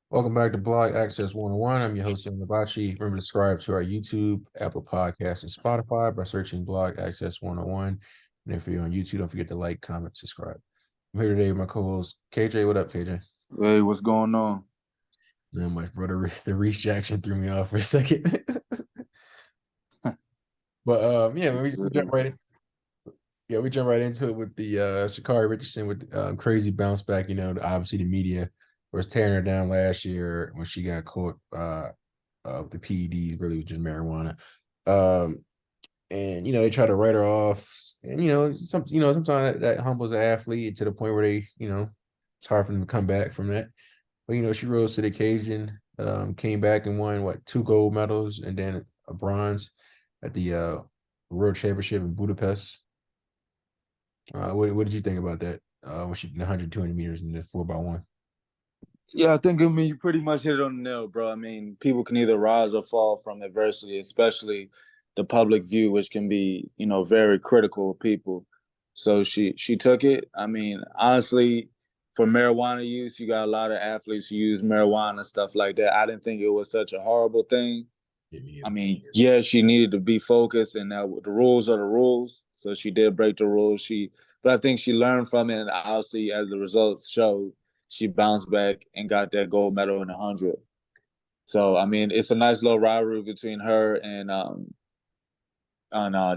Welcome back to Blog Access 101. I'm your host, Young Nabachi. Remember to subscribe to our YouTube, Apple Podcasts, and Spotify by searching Blog Access 101. And if you're on YouTube, don't forget to like, comment, subscribe. I'm here today with my co-host, KJ. What up, KJ? Hey, what's going on? Not much, brother. The Reese Jackson threw me off for a second. But yeah, we jump right in. Yeah, we jump right into it with the Sha'Carri Richardson with crazy bounce back. Obviously the media was tearing her down last year when she got caught with the PEDs, really was just marijuana. Um, and they try to write her off, and sometimes that humbles an athlete to the point where it's hard for them to come back from that. But she rose to the occasion, came back and won two gold medals and then a bronze at the World Championship in Budapest. What did you think about that? When she did 100, 200 meters in the 4x1? Yeah, I mean, you pretty much hit it on the nail, bro. I mean, people can either rise or fall from adversity, especially the public view, which can be, very critical of people. So she took it. I mean, honestly, for marijuana use, you got a lot of athletes who use marijuana, stuff like that. I didn't think it was such a horrible thing. I mean, yeah, she needed to be focused, and the rules are the rules. So she did break the rules. But I think she learned from it, and obviously, as the results showed, she bounced back and got that gold medal in 100. So I mean, it's a nice little rivalry between her and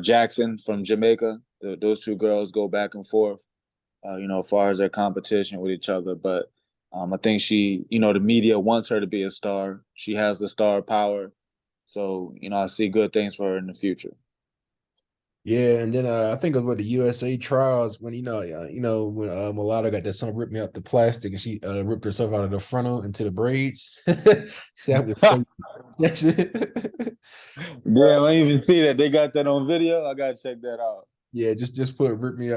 Jackson from Jamaica. Those two girls go back and forth, as far as their competition with each other. But I think the media wants her to be a star. She has the star power. So, I see good things for her in the future. Yeah, and then I think about the USA trials when when Mulatto got that son ripped me out the plastic and she ripped herself out of the frontal into the braids. That was crazy. Damn, I didn't even see that. They got that on video. I gotta check that out. Yeah, just put rip me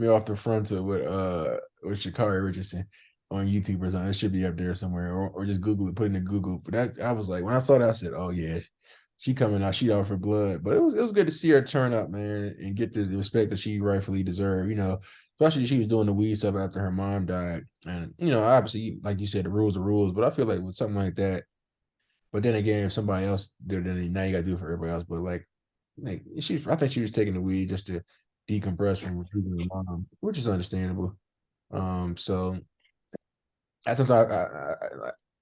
off the frontal with Sha'Carri Richardson on YouTube or something. It should be up there somewhere, or just Google it, put it in Google. But that I was like, when I saw that, I said, oh yeah, she coming out, she out for blood. But it was good to see her turn up, man, and get the respect that she rightfully deserved. Especially she was doing the weed stuff after her mom died, and obviously, like you said, the rules are rules. But I feel like with something like that, but then again, if somebody else did it, then now you got to do it for everybody else. But I think she was taking the weed just to decompress from losing her mom, which is understandable. So I sometimes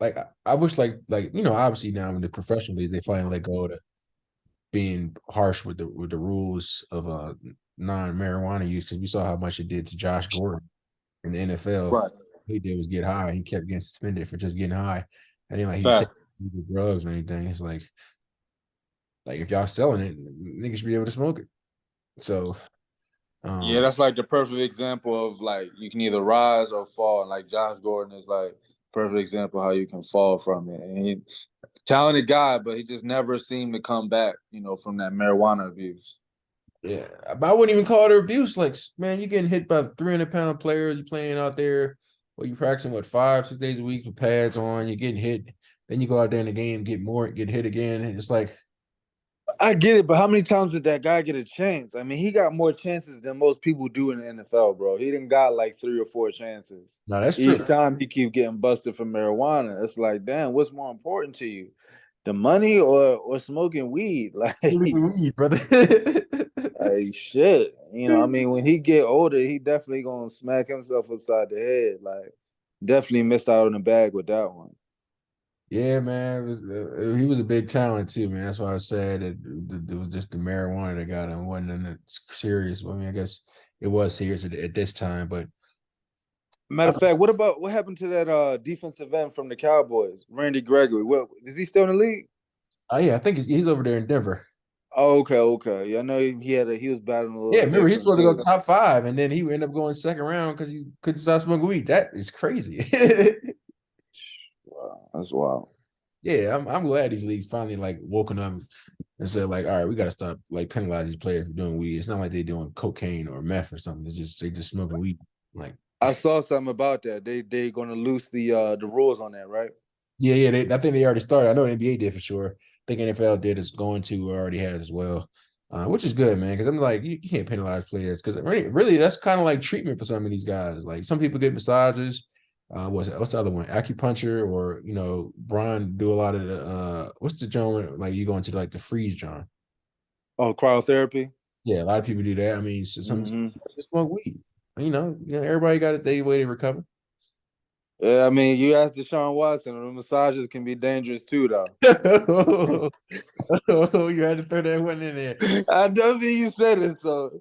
I wish obviously now in the professional leagues they finally let go of being harsh with the rules of non-marijuana use, because we saw how much it did to Josh Gordon in the NFL. All Right. he did was get high. He kept getting suspended for just getting high, and then he was Fact. taking drugs or anything. It's like if y'all selling it, niggas should be able to smoke it. So Yeah, um that's like the perfect example of like you can either rise or fall. And like Josh Gordon is like perfect example how you can fall from it. And he talented guy, but he just never seemed to come back, from that marijuana abuse. yeah, but I wouldn't even call it abuse. Like, man, you getting hit by 300-pound players. You playing out there, well, you practicing 5, 6 days a week with pads on. You're getting hit. Then you go out there in the game, get hit again. It's like, I get it, but how many times did that guy get a chance? I mean, he got more chances than most people do in the NFL, bro. He didn't got like 3 or 4 chances. no, that's Each true. time he keep getting busted for marijuana. It's like, damn, what's more important to you? The money or smoking weed? Smoking weed, brother. Like shit. I mean, when he get older, he definitely gonna smack himself upside the head. Like, definitely missed out on the bag with that one. Yeah, man, he was a big talent too, man. That's why I said that it was just the marijuana that got him. Wasn't nothing serious. I mean, I guess it was serious at this time, but Matter of fact, what happened to that defensive end from the Cowboys, Randy Gregory? What is he still in the league? oh yeah, I think he's over there in Denver. Oh, okay, okay. Yeah, I know he was battling a little Yeah, remember he's addiction supposed to go too. top 5, and then he ended up going second round because he couldn't stop smoking weed. That is crazy. Wow, that's wild. Yeah, I'm glad these leagues finally like woken up and said like, all right, we got to stop like penalizing these players for doing weed. It's not like they're doing cocaine or meth or something. They just smoking weed. Like, I saw something about that. They gonna loose the rules on that, right? yeah. I think they already started. I know the NBA did for sure. I think NFL did is going to or already has as well, which is good, man. Because I'm like, you can't penalize players because really that's kind of like treatment for some of these guys. Like some people get massages, what's the other one? Acupuncture, or Brian do a lot of the what's the John, like you go into like the freeze John. Oh, cryotherapy. Yeah, a lot of people do that. I mean, some Hmm. just smoke weed. Everybody got their way to recover. Yeah, I mean, you asked Deshaun Watson, the massages can be dangerous too, though. You had to throw that one in there. I don't think you said it, so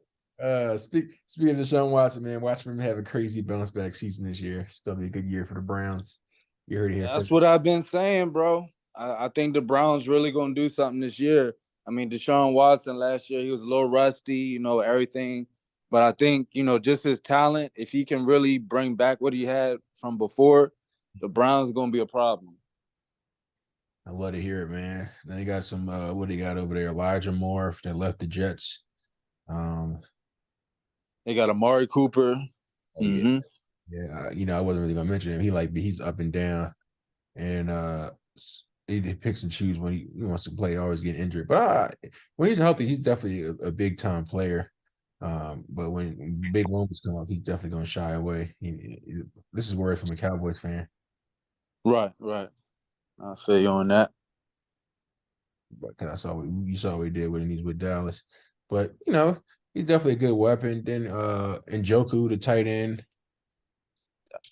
Speaking of Deshaun Watson, man, watch for him have a crazy bounce back season this year. It's gonna be a good year for the Browns. You heard it here that's first. what I've been saying, bro. I think the Browns really gonna do something this year. I mean, Deshaun Watson last year, he was a little rusty, everything. But I think, just his talent, if he can really bring back what he had from before, the Browns are gonna be a problem. I love to hear it, man. Then they got some what they got over there? Elijah Moore that left the Jets. Um, They got Amari Cooper. oh yeah, Mm-hmm. yeah. I wasn't really gonna mention him. He's up and down, and he picks and choose when he wants to play. Always getting injured, but when he's healthy, he's definitely a big time player. But when big moments come up, he's definitely gonna shy away. This is word from a Cowboys fan. Right, right. I'll feel you on that. But cause I saw you saw what he did when he's with Dallas. But he's definitely a good weapon. Then Njoku, the tight end,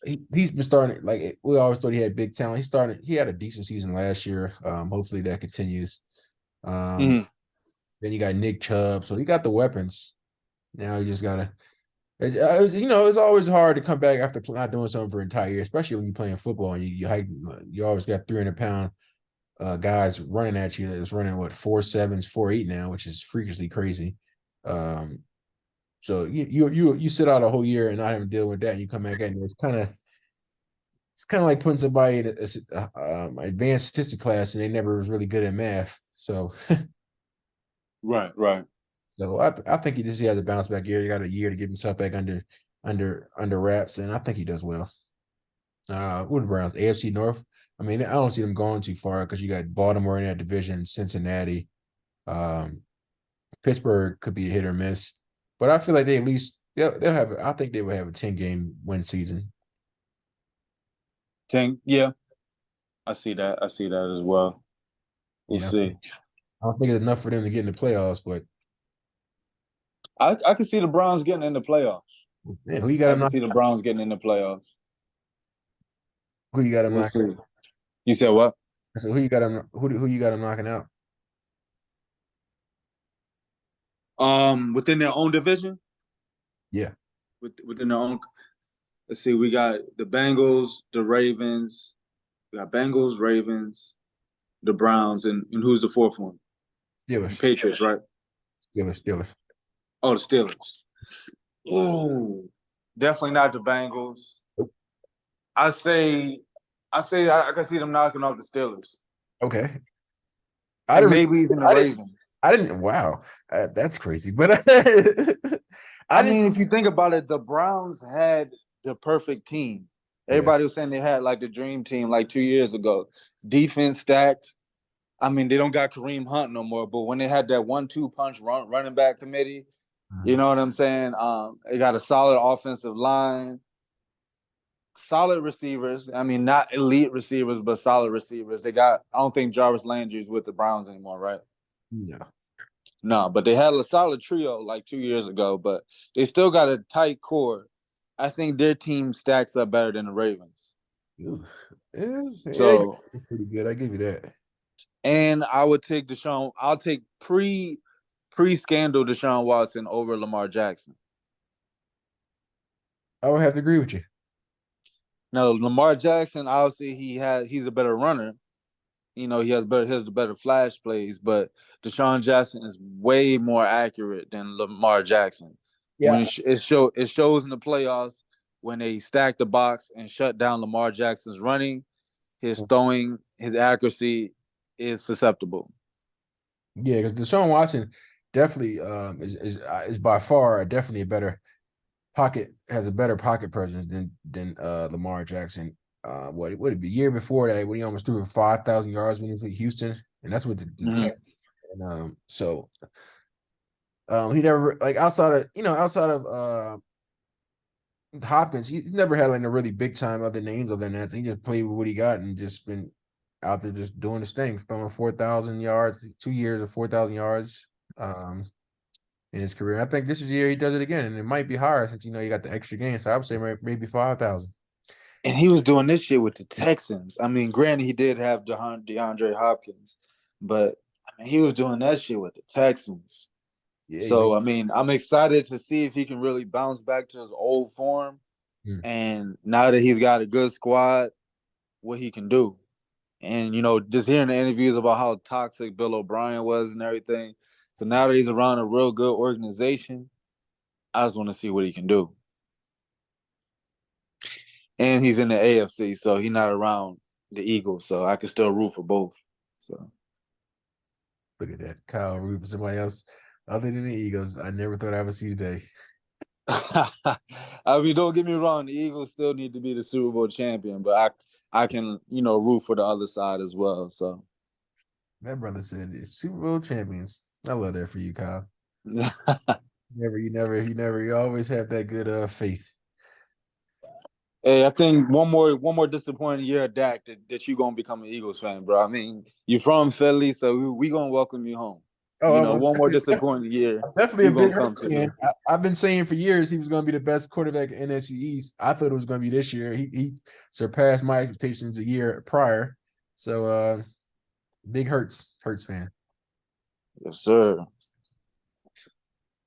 he's been starting, like we always thought he had big talent. He had a decent season last year. Hopefully that continues. Um, Mm-hmm. then you got Nick Chubb, so he got the weapons. Now you just gotta. It's always hard to come back after not doing something for an entire year, especially when you're playing football and you always got 300-pound guys running at you that's running what 4.7s, 4.8 now, which is freakishly crazy. Um, so you sit out a whole year and not having to deal with that, and you come back and it's kind of like putting somebody in advanced statistic class and they never was really good at math. So Right, right. I think he has a bounce back year. He got a year to get himself back under wraps, and I think he does well. What the Browns? AFC North. I mean, I don't see them going too far because you got Baltimore in that division, Cincinnati. Um, Pittsburgh could be a hit or miss, but I feel like they at least they'll have. I think they will have a 10-game win season. 10, yeah, I see that. I see that as well. We'll Yeah, see. I don't think it's enough for them to get in the playoffs, but I can see the Browns getting in the playoffs. man, who you got I them can knock? see the Browns getting in the playoffs. Who you got them We'll knocking? see. You said what? So who you got them? Who you got them knocking out? Within their own division, Yeah, within their own. Let's see. We got the Bengals, the Ravens. We got Bengals, Ravens, the Browns, and who's the fourth one? The Steelers, Patriots, right? Steelers. Oh, the Steelers. Ooh, definitely not the Bengals. I say, I can see them knocking off the Steelers, Okay, I and didn't. maybe even the I didn't. Ravens. I didn't. Wow, that's crazy. But I I didn't. mean, if you think about it, the Browns had the perfect team. Yeah. Everybody was saying they had like the dream team like 2 years ago. Defense stacked. I mean, they don't got Kareem Hunt no more, but when they had that 1-2 punch running back committee, you know what I'm saying? They got a solid offensive line, solid receivers. I mean, not elite receivers, but solid receivers. They got. I don't think Jarvis Landry's with the Browns anymore, right? Yeah. No, but they had a solid trio like 2 years ago, but they still got a tight core. I think their team stacks up better than the Ravens. Ooh. Yeah, So, it's pretty good. I give you that. and I would take Deshaun. I'll take pre scandal Deshaun Watson over Lamar Jackson. I would have to agree with you. Now, Lamar Jackson, obviously, he's a better runner. He has the better flash plays, but Deshaun Jackson is way more accurate than Lamar Jackson. When Yeah. it shows in the playoffs when they stack the box and shut down Lamar Jackson's running, his throwing, his accuracy is susceptible. Yeah, because Deshaun Watson definitely is by far definitely a better has a better pocket presence than Lamar Jackson. What would it be year before that when he almost threw for 5,000 yards when he was with Houston, and that's with the Mm-hmm. Texans. And so he never, like, outside of Hopkins, he never had like a really big time other names other than that. So he just played with what he got and just been out there just doing his thing, throwing 4,000 yards, 2 years of 4,000 yards in his career. I think this is the year he does it again, and it might be higher since you got the extra game. So I would say maybe 5,000. And he was doing this shit with the Texans. I mean, granted, he did have DeAndre Hopkins, but I mean, he was doing that shit with the Texans. Yeah, So, I mean, I'm excited to see if he can really bounce back to his old form. mm. And now that he's got a good squad, what he can do. And, just hearing the interviews about how toxic Bill O'Brien was and everything. So now that he's around a real good organization, I just want to see what he can do. And he's in the AFC, so he's not around the Eagles, so I can still root for both. So Look at that, Kyle root for somebody else other than the Eagles. I never thought I would see today. I mean, don't get me wrong, the Eagles still need to be the Super Bowl champion, but I can, root for the other side as well. So That brother said Super Bowl champions. I love that for you, Kyle. You always have that good faith. Hey, I think one more disappointing year of Dak that you gonna become an Eagles fan, bro. I mean, you're from Philly, so we gonna welcome you home. Oh, One more disappointing year, I'm definitely a you big gonna come Hurts to fan. the. I've been saying for years he was going to be the best quarterback in NFC East. I thought it was going to be this year. He surpassed my expectations a year prior. So big Hurts fan. Yes, sir.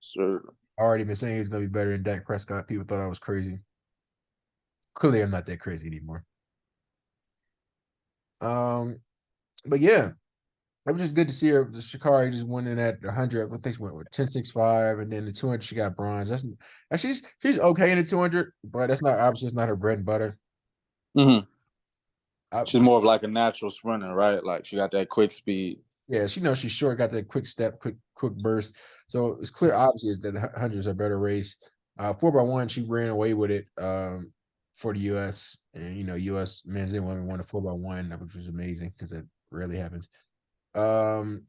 Sir. Already been saying he was going to be better than Dak Prescott. People thought I was crazy. Clearly, I'm not that crazy anymore. But yeah, it was just good to see her. Sha'Carri just winning at 100. I think she went with 10.65, and then the 200 she got bronze. She's okay in the 200, but that's not obviously it's not her bread and butter. Mm-hmm. I, She's more of like a natural sprinter, right? Like she got that quick speed. Yeah, she knows she's short, got that quick step, quick burst. So it's clear, obviously, is that the hundreds are a better race. 4x1, she ran away with it for the U.S. And U.S. men's and women won a 4x1, which was amazing because that rarely happens. Um,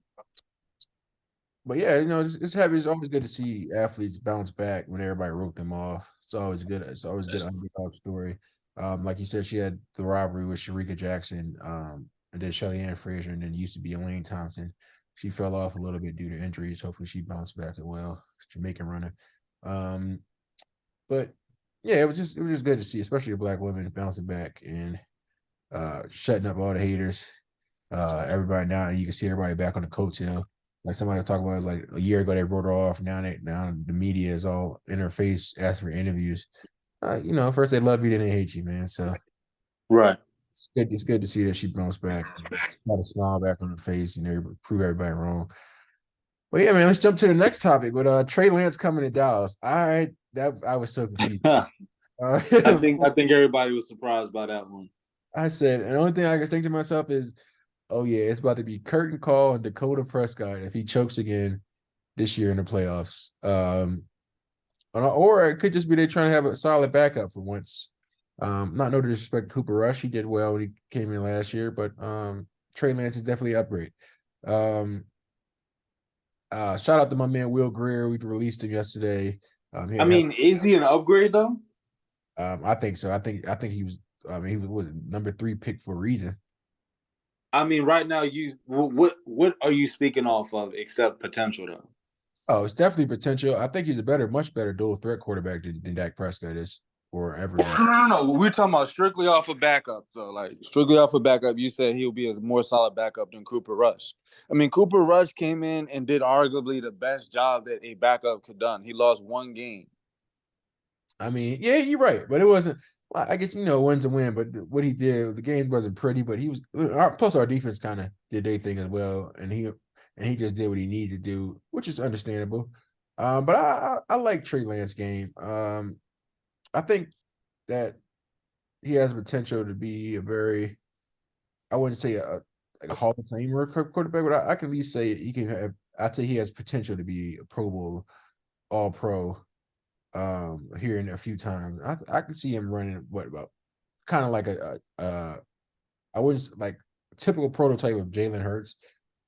but yeah, it's happy. It's always good to see athletes bounce back when everybody wrote them off. It's always good. It's always a good underdog story. Like you said, she had the rivalry with Sharika Jackson, and then Shelly Ann Frazier, and then used to be Elaine Thompson. She fell off a little bit due to injuries. Hopefully, she bounced back as well. Jamaican runner. Um, but yeah, it was just good to see, especially a black woman bouncing back and shutting up all the haters. Everybody now you can see everybody back on the coattail. Like somebody was talking about, it was like a year ago they wrote her off. Now the media is all in her face, asking for interviews. First they love you, then they hate you, man. So Right. it's good to see that she bounced back, got a smile back on her face, and prove everybody wrong. But yeah, man, let's jump to the next topic with Trey Lance coming to Dallas. I was so confused. Uh, I think everybody was surprised by that one. I said, and the only thing I can think to myself is, oh yeah, it's about to be curtain call and Dakota Prescott if he chokes again this year in the playoffs. Or it could just be they trying to have a solid backup for once. Not no disrespect to Cooper Rush, he did well when he came in last year, but Trey Lance is definitely an upgrade. Um, Shout out to my man Will Greer. We released him yesterday. I mean, is he an upgrade though? I think so. I think he was. I mean, he was number 3 pick for a reason. I mean, right now, what are you speaking off of except potential though? Oh, it's definitely potential. I think he's much better dual threat quarterback than Dak Prescott is or ever was. No. We're talking about strictly off of backup. So, like, strictly off of backup, you said he'll be a more solid backup than Cooper Rush. I mean, Cooper Rush came in and did arguably the best job that a backup could done. He lost one game. I mean, yeah, you're right, but it wasn't. I guess win's a win, but what he did, the game wasn't pretty. But he was plus our defense kind of did their thing as well, and he just did what he needed to do, which is understandable. But I like Trey Lance game. I think that he has potential to be a very, I wouldn't say like a Hall of Famer quarterback, but I can at least say he can have. I'd say he has potential to be a Pro Bowl, All Pro. Here and a few times. I can see him running what about kind of like I wouldn't like typical prototype of Jalen Hurts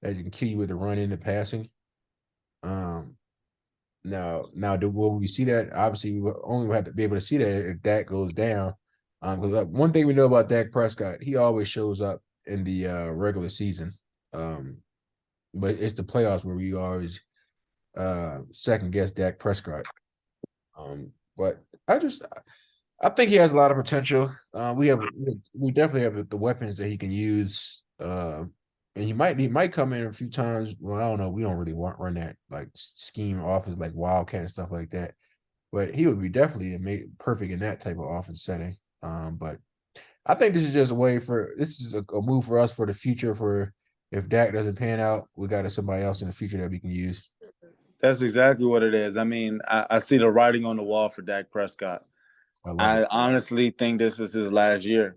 that you can kill you with the run in the passing. Um, Will we see that? Obviously, we will only have to be able to see that if Dak goes down. Because one thing we know about Dak Prescott, he always shows up in the regular season. Um, but it's the playoffs where we always second guess Dak Prescott. But I think he has a lot of potential. We definitely have the weapons that he can use. And he might come in a few times. Well, I don't know. We don't really run that like scheme offense like Wildcat and stuff like that. But he would be definitely perfect in that type of offense setting. But I think this is just a way for this is a move for us for the future. For if Dak doesn't pan out, we got somebody else in the future that we can use. That's exactly what it is. I mean, I see the writing on the wall for Dak Prescott. I love it. I honestly think this is his last year.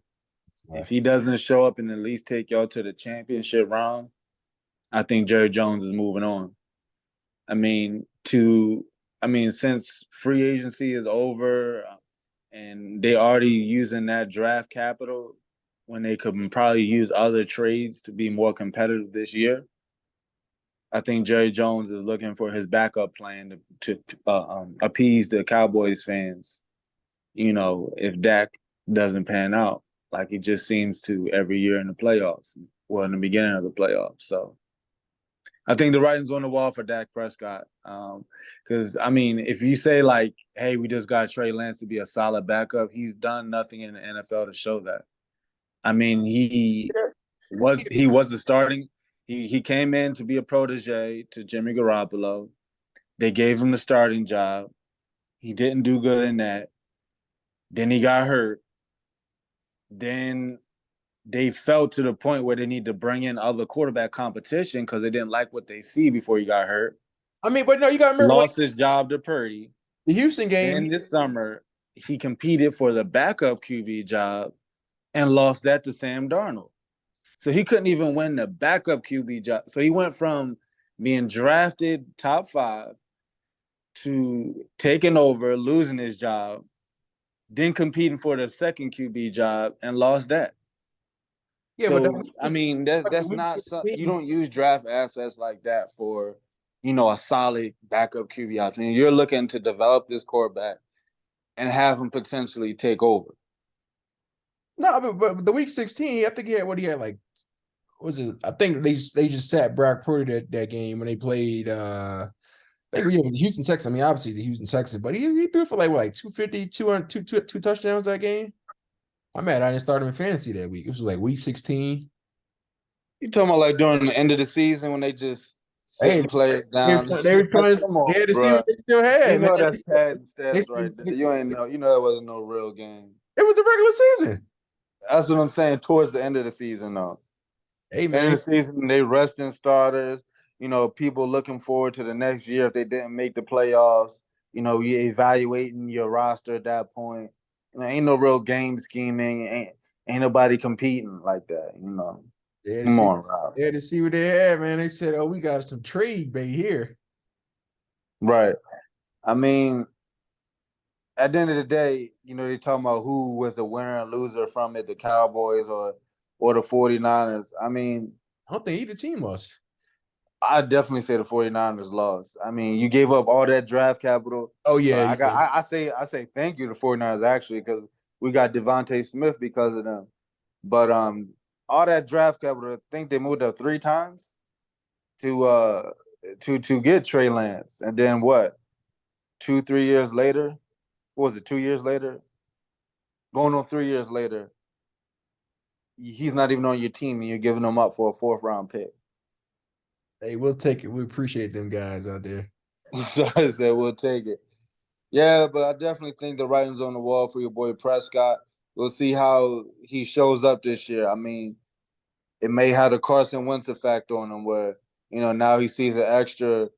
If he doesn't show up and at least take y'all to the championship round, I think Jerry Jones is moving on. I mean, since free agency is over and they already using that draft capital when they could probably use other trades to be more competitive this year, I think Jerry Jones is looking for his backup plan to appease the Cowboys fans. If Dak doesn't pan out, like he just seems to every year in the playoffs, well, in the beginning of the playoffs. So I think the writing's on the wall for Dak Prescott. Because, if you say, like, hey, we just got Trey Lance to be a solid backup, he's done nothing in the NFL to show that. I mean, he was the starting. He came in to be a protege to Jimmy Garoppolo. They gave him the starting job. He didn't do good in that. Then he got hurt. Then they fell to the point where they need to bring in other quarterback competition because they didn't like what they see before he got hurt. But no, you got to remember, like Lost his job to Purdy. the Houston game. Then this summer, he competed for the backup QB job and lost that to Sam Darnold. So he couldn't even win the backup QB job. So he went from being drafted top 5 to taking over, losing his job, then competing for the second QB job and lost that. Yeah, but So that's week not you 16. don't use draft assets like that for a solid backup QB option. You're looking to develop this quarterback and have him potentially take over. No, but the week 16, I think he had what he had like. Was it? I think they just sat Brock Purdy that game when they played. I think we have Houston Texans. Obviously the Houston Texans, but he threw for like 250, 200, two touchdowns that game. I'm mad I didn't start him in fantasy that week. It was like week 16. You talking about like during the end of the season when they just Hey, sitting players they down? were trying. Come They on, had to see bro. what they still You had, man. know that's padding They, stats right there. You ain't know. You know that wasn't no real game. it was the regular season. That's what I'm saying. Towards the end of the season, though. Hey, End of man. the season, they resting starters. People looking forward to the next year if they didn't make the playoffs. You evaluating your roster at that point. Ain't no real game scheming. Ain't nobody competing like that. They had to Come see. on, Rob. They had to see what they had, man. They said, "Oh, we got some trade bait here." Right. I mean, at the end of the day, they talking about who was the winner and loser from it, the Cowboys or the 49ers. I don't think either team was. I definitely say the 49ers lost. You gave up all that draft capital. Oh So yeah, I got yeah. I say thank you to 49ers actually because we got Devontae Smith because of them. But all that draft capital, I think they moved up 3 times to get Trey Lance. And then what? 2-3 years later? What was it, 2 years later? Going on 3 years later, he's not even on your team and you're giving him up for a 4th-round pick. Hey, we'll take it. We appreciate them guys out there. So I said we'll take it. Yeah, but I definitely think the writing's on the wall for your boy Prescott. We'll see how he shows up this year. It may have the Carson Wentz effect on him, where now he sees an extra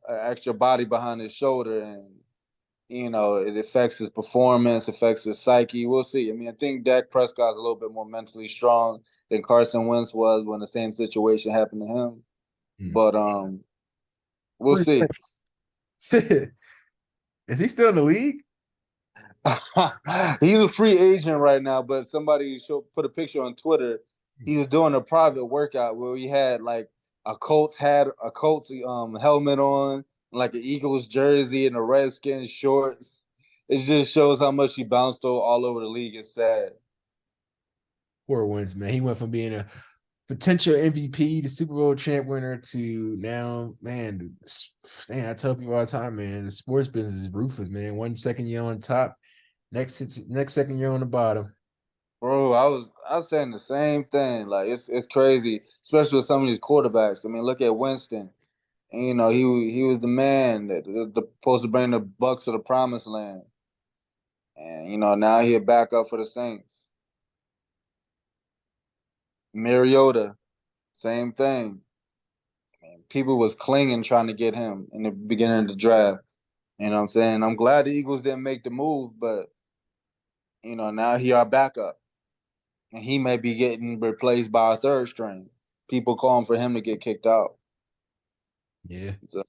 extra body behind his shoulder, and it affects his performance, affects his psyche. We'll see. I think Dak Prescott's a little bit more mentally strong than Carson Wentz was when the same situation happened to him. But we'll Free see. Prince. Is he still in the league? He's a free agent right now, but somebody put a picture on Twitter. He was doing a private workout where he had like a Colts helmet on, like an Eagles jersey and a Redskins shorts. It just shows how much he bounced all over the league. It's sad. Poor Wentz, man. He went from being a potential MVP, the Super Bowl champ winner, to now, man. Man, I tell people all the time, man, the sports business is ruthless, man. 1 second year on top, next second year on the bottom. Bro, I was saying the same thing. Like it's crazy, especially with some of these quarterbacks. I mean, look at Winston. And, he was the man that supposed to bring the Bucks to the promised land. And now he a backup for the Saints. Mariota, same thing. People was clinging trying to get him in the beginning of the draft. You know what I'm saying? I'm glad the Eagles didn't make the move, but now he our backup. And he may be getting replaced by a third string. People calling for him to get kicked out. Yeah. So,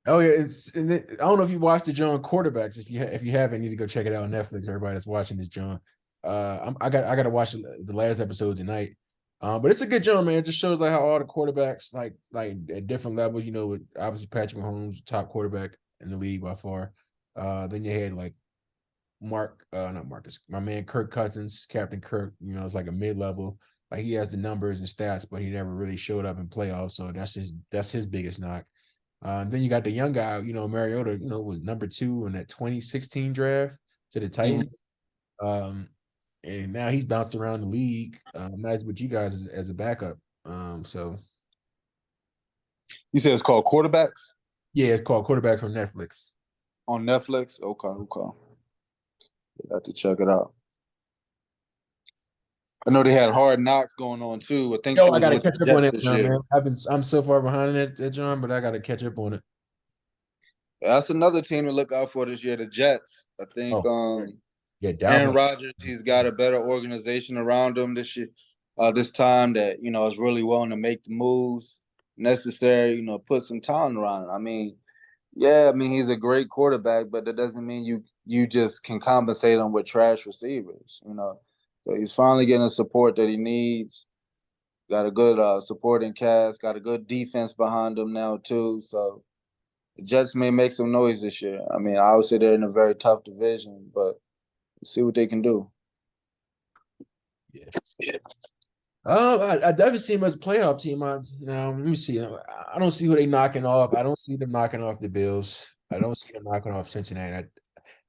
Oh yeah, I don't know if you watched the John quarterbacks. If you haven't, you need to go check it out on Netflix. Everybody that's watching this, John. I got to watch the last episode tonight. But it's a good John, man. It just shows like how all the quarterbacks like at different levels. With obviously Patrick Mahomes, top quarterback in the league by far. Then you had like not Marcus, my man Kirk Cousins, Captain Kirk. It's like a mid level. Like he has the numbers and stats, but he never really showed up in playoffs. So that's his biggest knock. Then you got the young guy, Mariota, was number 2 in that 2016 draft to the Titans. And now he's bounced around the league. Nice with you guys as a backup. So you said it's called Quarterbacks yeah, it's called Quarterback from Netflix. on Netflix? Okay. I have to check it out. I know they had Hard Knocks going on too. I think Yo, it I was gotta with the catch up on Jets that, this John, year. man. I'm so far behind it, John, but I gotta catch up on it. That's another team to look out for this year, the Jets. I think Oh, yeah, Aaron Dalvin. Rodgers, he's got a better organization around him this year, this time that is really willing to make the moves necessary. Put some talent around him. I mean, yeah, I mean he's a great quarterback, but that doesn't mean you just can compensate him with trash receivers. So he's finally getting the support that he needs. Got a good supporting cast. Got a good defense behind him now too. So the Jets may make some noise this year. I mean, obviously they're in a very tough division, but see what they can do. Yeah. I definitely see him as a playoff team. Now let me see. I don't see who they knocking off. I don't see them knocking off the Bills. I don't see them knocking off Cincinnati.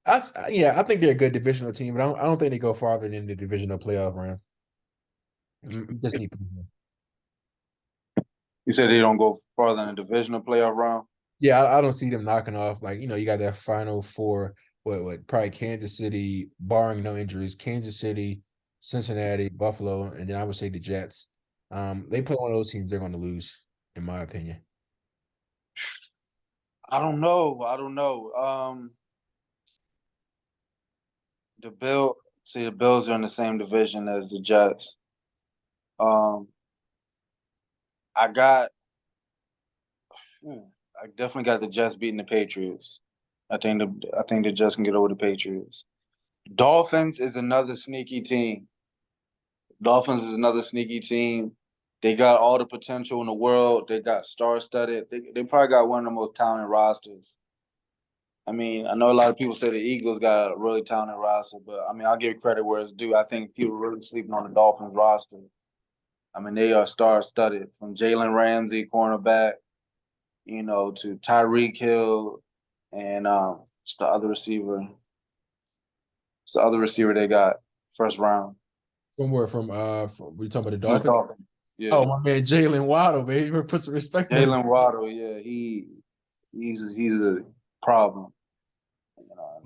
I think they're a good divisional team, but I don't think they go farther than the divisional playoff round. Just me personally. You said they don't go farther than the divisional playoff round. Yeah, I don't see them knocking off. Like, you got that final four, what, probably Kansas City, barring no injuries, Kansas City, Cincinnati, Buffalo, and then I would say the Jets. They play one of those teams, they're going to lose, in my opinion. I don't know. I don't know. The Bills are in the same division as the Jets. Um, I got, I definitely got the Jets beating the Patriots. I think the Jets can get over the Patriots. Dolphins is another sneaky team. Dolphins is another sneaky team. They got all the potential in the world. They got star-studded. They probably got one of the most talented rosters. I mean, I know a lot of people say the Eagles got a really talented roster, but I mean, I'll give credit where it's due. I think people are really sleeping on the Dolphins roster. I mean, they are star-studded from Jalen Ramsey, cornerback, to Tyreek Hill, and it's the other receiver. It's the other receiver they got first round. From where? We talking about the The Dolphins? Dolphins. Yeah. Oh, my man, Jalen Waddle, baby. Put some respect on him. Jalen Waddle, yeah, he's a problem.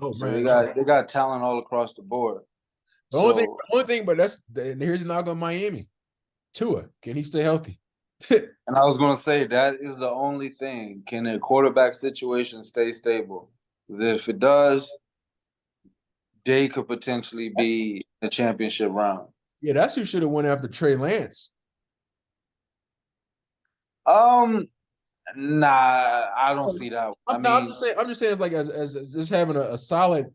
Oh, So man. they got talent all across the board. So The only thing, but here's the knock on Miami. Tua, can he stay healthy? and I was gonna say that is the only thing. Can the quarterback situation stay stable? 'Cause if it does, they could potentially be the championship round. Yeah, that's who should have went after Trey Lance. Um, nah, I don't see that. I I'm mean, just saying. I'm just saying it's like as just having a solid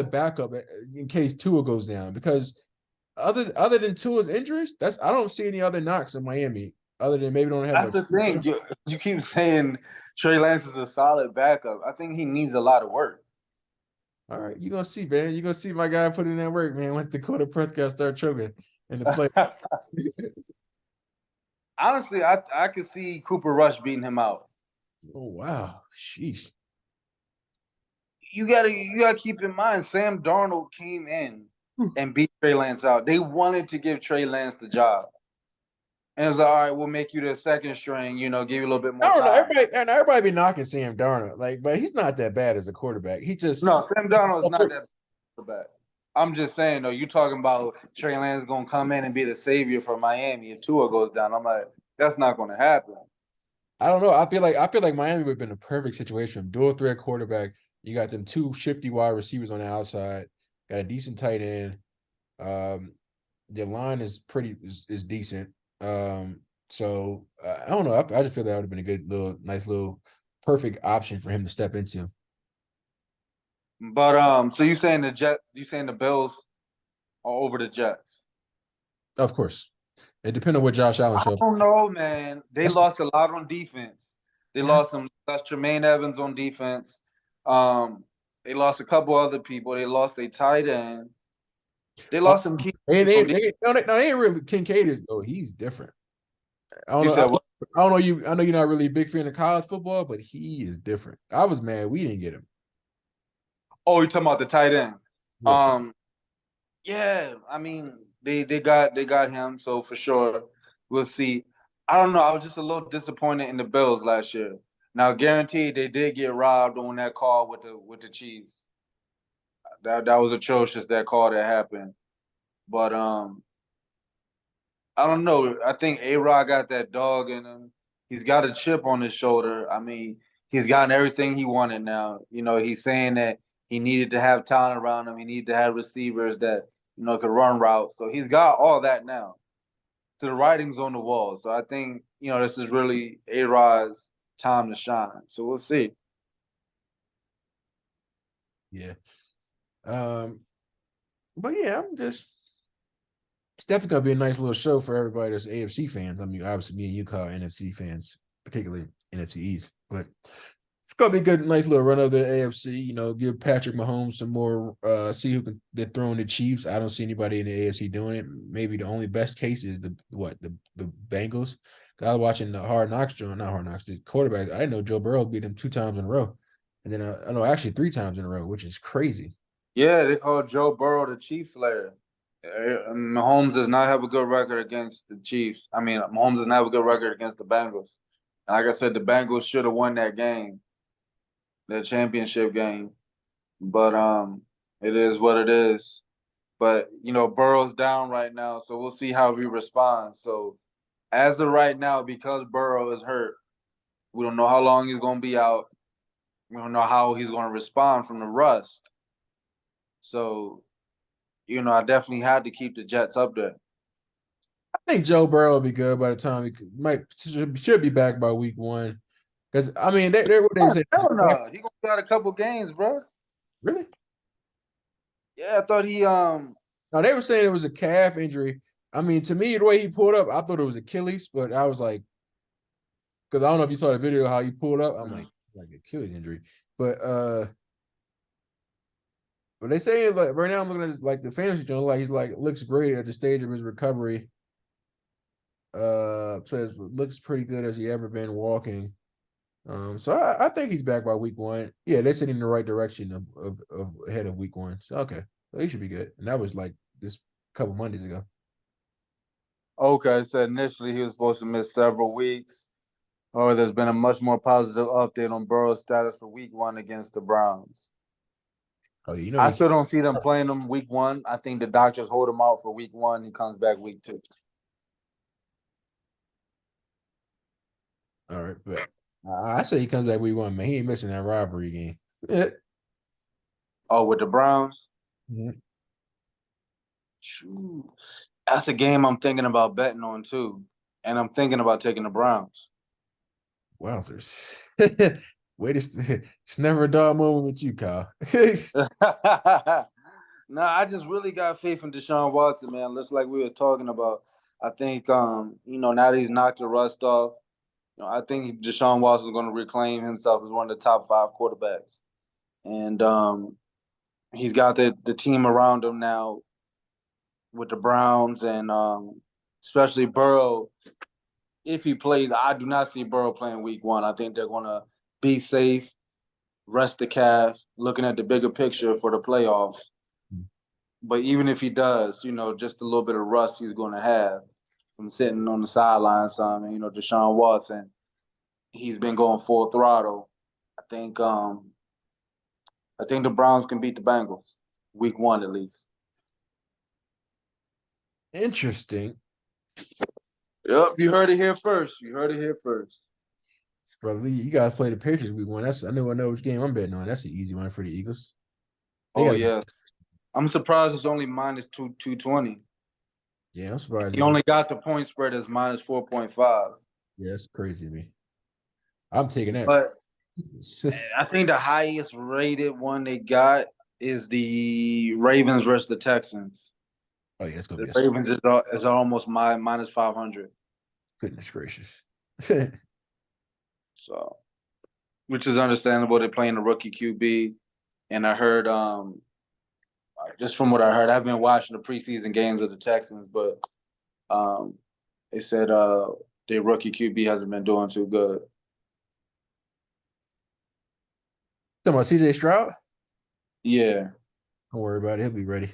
backup in case Tua goes down. Because other than Tua's injuries, I don't see any other knocks in Miami. Other than maybe don't have That's a. the thing. You keep saying Trey Lance is a solid backup. I think he needs a lot of work. All right, you're gonna see, man. You're gonna see my guy put in that work, man. Once Dakota Prescott start choking in the play. Honestly, I could see Cooper Rush beating him out. Oh wow, sheesh. You gotta keep in mind Sam Darnold came in and beat Trey Lance out. They wanted to give Trey Lance the job. And it was like, all right, we'll make you the second string, give you a little bit I more don't know. time. Everybody be knocking Sam Darnold, but he's not that bad as a quarterback. He just No, Sam Darnold is not that bad. I'm just saying though, you talking about Trey Lance gonna come in and be the savior for Miami if Tua goes down. I'm like, that's not gonna happen. I don't know. I feel like Miami would have been a perfect situation. Dual threat quarterback. You got them two shifty wide receivers on the outside. Got a decent tight end. Um, the line is decent. So I don't know. I just feel that would have been a good nice little perfect option for him to step into. But so you saying the Bills are over the Jets? Of course, it depends on what Josh Allen I shows. don't know, man. They That's lost a lot on defense. They lost Tremaine Evans on defense. Um, they lost a couple other people. They lost a tight end. They oh, lost some key they, on they, defense. they, no, they ain't really Kincaid is though. He's different. I don't You know. said what? I don't know you. I know you're not really a big fan of college football, but he is different. I was mad we didn't get him. Oh, you're talking about the tight end. Yeah, Um, yeah, I mean they got him, so for sure we'll see. I don't know. I was just a little disappointed in the Bills last year. Now, guaranteed they did get robbed on that call with the Chiefs. That was atrocious. That call that happened, but I don't know. I think A-Rod got that dog in him. He's got a chip on his shoulder. I mean, he's gotten everything he wanted now. He's saying that he needed to have talent around him. He needed to have receivers that, could run routes. So he's got all that now. So the writing's on the wall. So I think, this is really A-Rod's time to shine. So we'll see. yeah. But yeah, it's definitely gonna be a nice little show for everybody that's AFC fans. I mean, obviously me and you call NFC fans, particularly NFC East, but it's gonna be a good, nice little run of the AFC. Give Patrick Mahomes some more. See who can they're throwing the Chiefs. I don't see anybody in the AFC doing it. Maybe the only best case is the Bengals. I was watching the Hard Knocks joint, not Hard Knocks, the quarterback. I didn't know Joe Burrow beat him 2 times in a row, and then I know actually 3 times in a row, which is crazy. Yeah, they call Joe Burrow the Chief Slayer. Mahomes does not have a good record against the Chiefs. I mean, Mahomes does not have a good record against the Bengals. And like I said, the Bengals should have won that game, that championship game. But it is what it is. But Burrow's down right now, so we'll see how he responds. So as of right now, because Burrow is hurt, we don't know how long he's going to be out. We don't know how he's going to respond from the rust. So I definitely had to keep the Jets up there. I think Joe Burrow will be good by the time he should be back by week 1. Because I mean, they what they say. Hell no, he gonna got a couple games, bro. Really? Yeah, I thought he No, they were saying it was a calf injury. I mean, to me, the way he pulled up, I thought it was Achilles, but I was like, because I don't know if you saw the video how he pulled up. I'm like Achilles injury, but they say like right now I'm looking at like the fantasy journal, like he's like looks great at the stage of his recovery. Says looks pretty good as he ever been walking. So I think he's back by week 1. Yeah, they're sitting in the right direction of ahead of week 1. So okay, so he should be good. And that was like this couple Mondays ago. okay. So initially he was supposed to miss several weeks. Or there's been a much more positive update on Burrow's status for week 1 against the Browns. Oh, I still don't see them playing him week 1. I think the doctors hold him out for week 1. He comes back week 2. All right, but I say he comes back week 1, man. He ain't missing that rivalry game. Yeah. Oh, with the Browns? Mhm. Shoot. That's a game I'm thinking about betting on too. And I'm thinking about taking the Browns. Wowzers. Wait, it's never a dog moment with you, Kyle. No, I just really got faith in Deshaun Watson, man. Just like we was talking about. I think now that he's knocked the rust off, I think Deshaun Watson is going to reclaim himself as one of the top 5 quarterbacks, and he's got the team around him now with the Browns and especially Burrow. If he plays, I do not see Burrow playing Week 1. I think they're going to be safe, rest the calf, looking at the bigger picture for the playoffs. But even if he does, just a little bit of rust he's going to have from sitting on the sidelines. Deshaun Watson, he's been going full throttle. I think the Browns can beat the Bengals Week 1 at least. Interesting. Yep, you heard it here first. Brother, you guys play the Patriots Week 1. I know which game I'm betting on. That's an easy one for the Eagles. Yeah. I'm surprised it's only minus 220. Yeah, I'm surprised. He only got the point spread as minus 4.5. Yeah, that's crazy to me. I'm taking that. But I think the highest rated one they got is the Ravens versus the Texans. Oh yeah, that's gonna The be Ravens is almost minus 500. Goodness gracious. So, which is understandable. They're playing the rookie QB, and I heard just from what I heard, I've been watching the preseason games of the Texans, but they said their rookie QB hasn't been doing too good. Talking about CJ Stroud? Yeah. Don't worry about it. He'll be ready.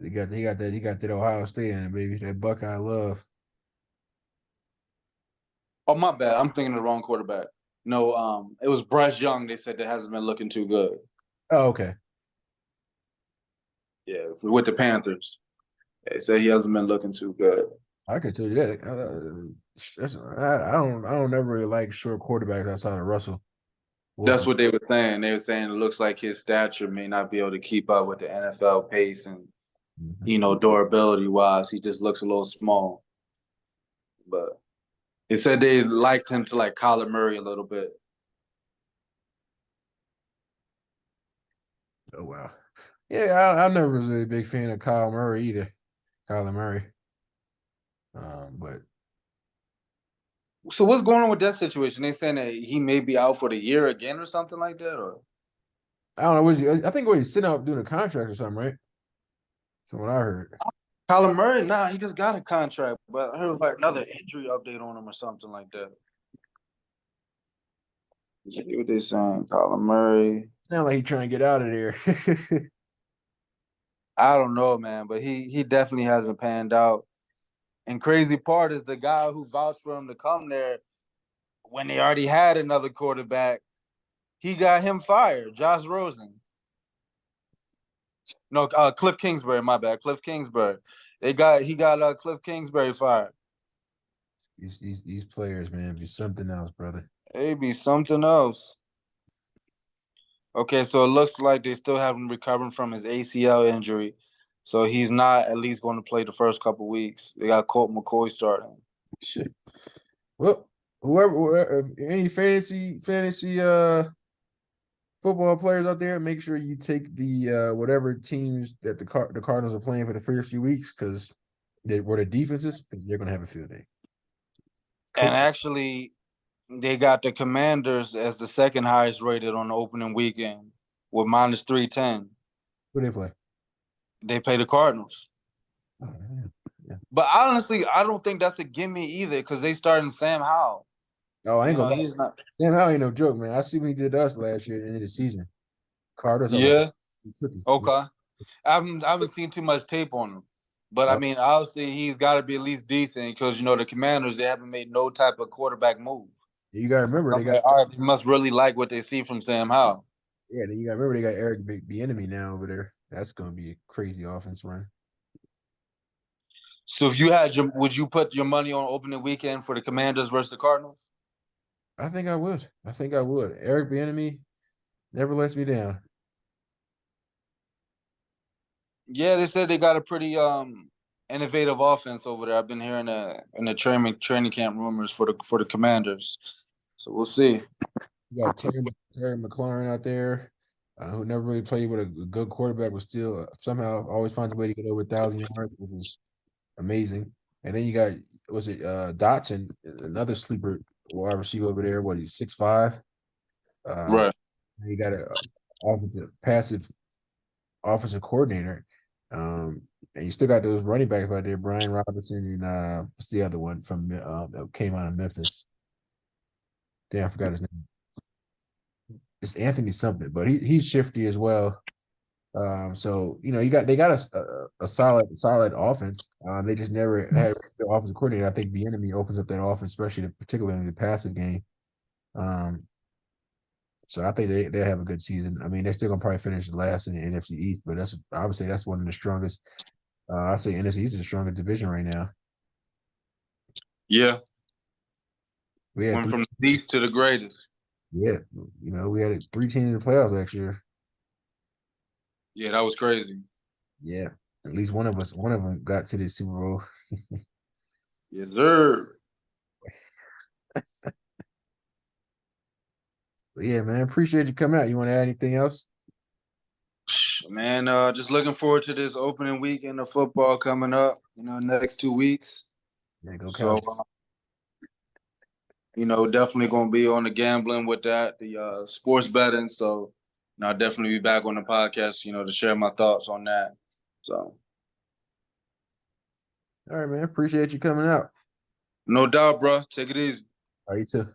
He got that Ohio State in it, baby. That Buckeye love. Oh, my bad. I'm thinking of the wrong quarterback. No, it was Bryce Young. They said that hasn't been looking too good. Oh, okay. Yeah, with the Panthers. They say he hasn't been looking too good. I can tell you that. I don't ever really like short quarterbacks outside of Russell Wilson. That's what they were saying. They were saying it looks like his stature may not be able to keep up with the NFL pace and, durability wise. He just looks a little small. But they said they liked him to like Kyler Murray a little bit. Oh wow. Yeah, I never was really a big fan of Kyler Murray either. Kyler Murray. But so what's going on with that situation? They saying that he may be out for the year again or something like that, or I don't know. I think he's sitting out doing a contract or something, right? That's what I heard. Kyler Murray? Nah, he just got a contract, but I heard like another injury update on him or something like that. Let's see what they saying. Kyler Murray. Sound like he's trying to get out of there. I don't know, man, but he definitely hasn't panned out. And crazy part is the guy who vouched for him to come there when they already had another quarterback, he got him fired. Josh Rosen. No, Cliff Kingsbury. My bad, Cliff Kingsbury. He got Cliff Kingsbury fired. These players, man, be something else, brother. They be something else. Okay, so it looks like they still have him recovering from his ACL injury, so he's not at least going to play the first couple weeks. They got Colt McCoy starting. Shit. Well, whoever any fantasy football players out there, make sure you take the whatever teams that the Cardinals are playing for the first few weeks because were the defenses, because they're gonna have a field day. Cool. And actually, they got the Commanders as the second highest rated on the opening weekend with minus 310. Who they play? They play the Cardinals. Oh, yeah. But honestly, I don't think that's a gimme either because they starting Sam Howell. Oh, I ain't gonna. He's not. Sam Howell ain't no joke, man. I see what he did to us last year in the season. Cardinals. Yeah. Okay. I haven't seen too much tape on him. But I mean, obviously, he's got to be at least decent because the Commanders, they haven't made no type of quarterback move. You got to remember they must really like what they see from Sam Howell. Yeah, you got to remember they got Eric Bieniemy now over there. That's going to be a crazy offense run. So if you would you put your money on opening weekend for the Commanders versus the Cardinals? I think I would. Eric Bieniemy never lets me down. Yeah, they said they got a pretty innovative offense over there. I've been hearing in the training camp rumors for the Commanders. So we'll see. You got Terry McLaurin out there, who never really played with a good quarterback, but still somehow always finds a way to get over 1,000 yards, which is amazing. And then you got Dotson, another sleeper wide receiver over there. What he's 6'5". Uh, Right. you got a passive offensive coordinator. And you still got those running backs out there, Brian Robinson and what's the other one from that came out of Memphis? Damn, I forgot his name. It's Anthony something, but he's shifty as well. So they got a solid offense. They just never had the offensive coordinator. I think the enemy opens up that offense, especially particularly in the passive game. Um, so I think they have a good season. I mean, they're still gonna probably finish last in the NFC East, but I would say that's one of the strongest. I say NFC East is the strongest division right now. Yeah. We had Went three, from the least to the greatest. yeah, we had 3 teams in the playoffs last year. Yeah, that was crazy. Yeah, at least one of them got to the Super Bowl. Yes, sir. But yeah, man, appreciate you coming out. You want to add anything else? Man, just looking forward to this opening weekend of football coming up, next 2 weeks. Yeah, go So, Cowboys. definitely going to be on the gambling with that, the sports betting. So, I'll definitely be back on the podcast, to share my thoughts on that. So, All right, man. Appreciate you coming out. no doubt, bro. Take it easy. All right, you too.